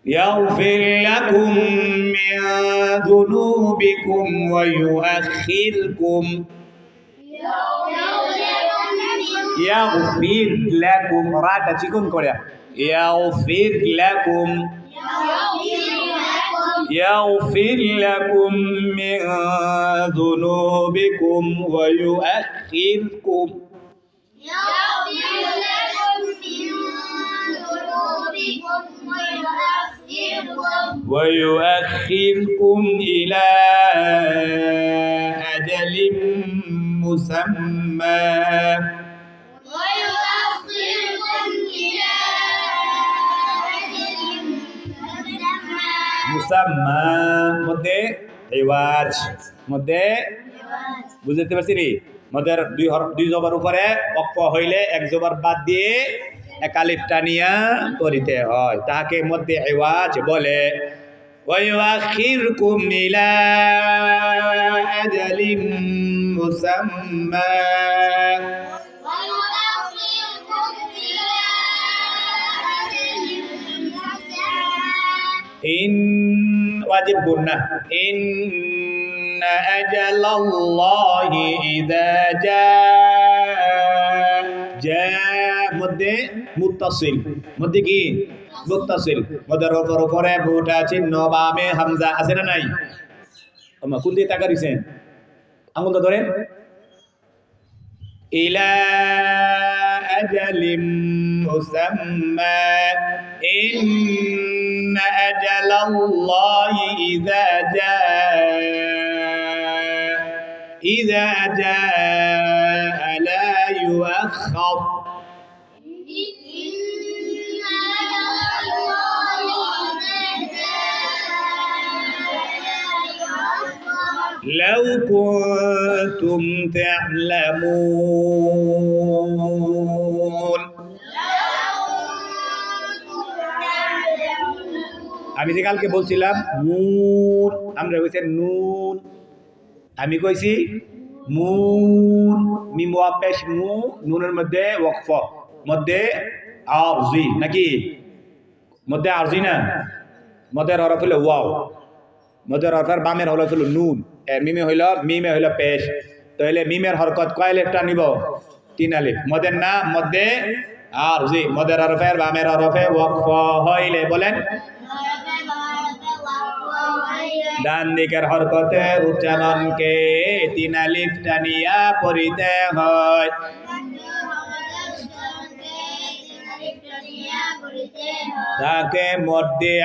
يغفر لكم من ذنوبكم ويؤخركم يغفر لكم راটা চিকন করে يغفر لكم يغفر لكم من ذنوبكم ويؤخركم إلى أجل مسمى মুসাম্মা মধ্যে ইওয়াজ মধ্যে বুঝতে পারছি নি মধ্যে দুই জবর উপরে অক্ষ হইলে এক জবর বাদ দিয়ে এক আলিফ টানিয়া করিতে হয় তাকে মধ্যে ইওয়াজ বলে ويؤخركم إلى أجل مسمى إن واجب قلنا إن أجل الله إذا جاء مدة متصل مدة كي متصل مدة رفع بوتا চিহ্ন বামে হামজা আছে না নাই আমা কোন দিকে তাকাইছেন আঙ্গুলটা ধরেন إلى أجل مسمى إن أجل الله إذا جاء لا يؤخر لو كنتم تعلمون আমি যে কালকে বলছিলাম নুন আমরা কইছি নুন আমি কইছি মুন মিম ওয়া পেশ মু নুনের মধ্যে ওয়াকফ মধ্যে আরজি নাকি মধ্যে আরজি না মধ্যে হরফ হলো ওয়াও মধ্যে হরফের বামের হরফ হলো নুন এর মিমে হইল পেশ তাহলে মিমের হরকত কয় আলিফ টানিব 3 আলিফ মদের না মধ্যে আরজি মদের হরফের বামের হরফে ওয়াকফ হইলে বলেন ডান দিকের হরকতের উচ্চারণকে 3 আলিফ টানিয়া পড়িতে হয় তাকে মধ্যে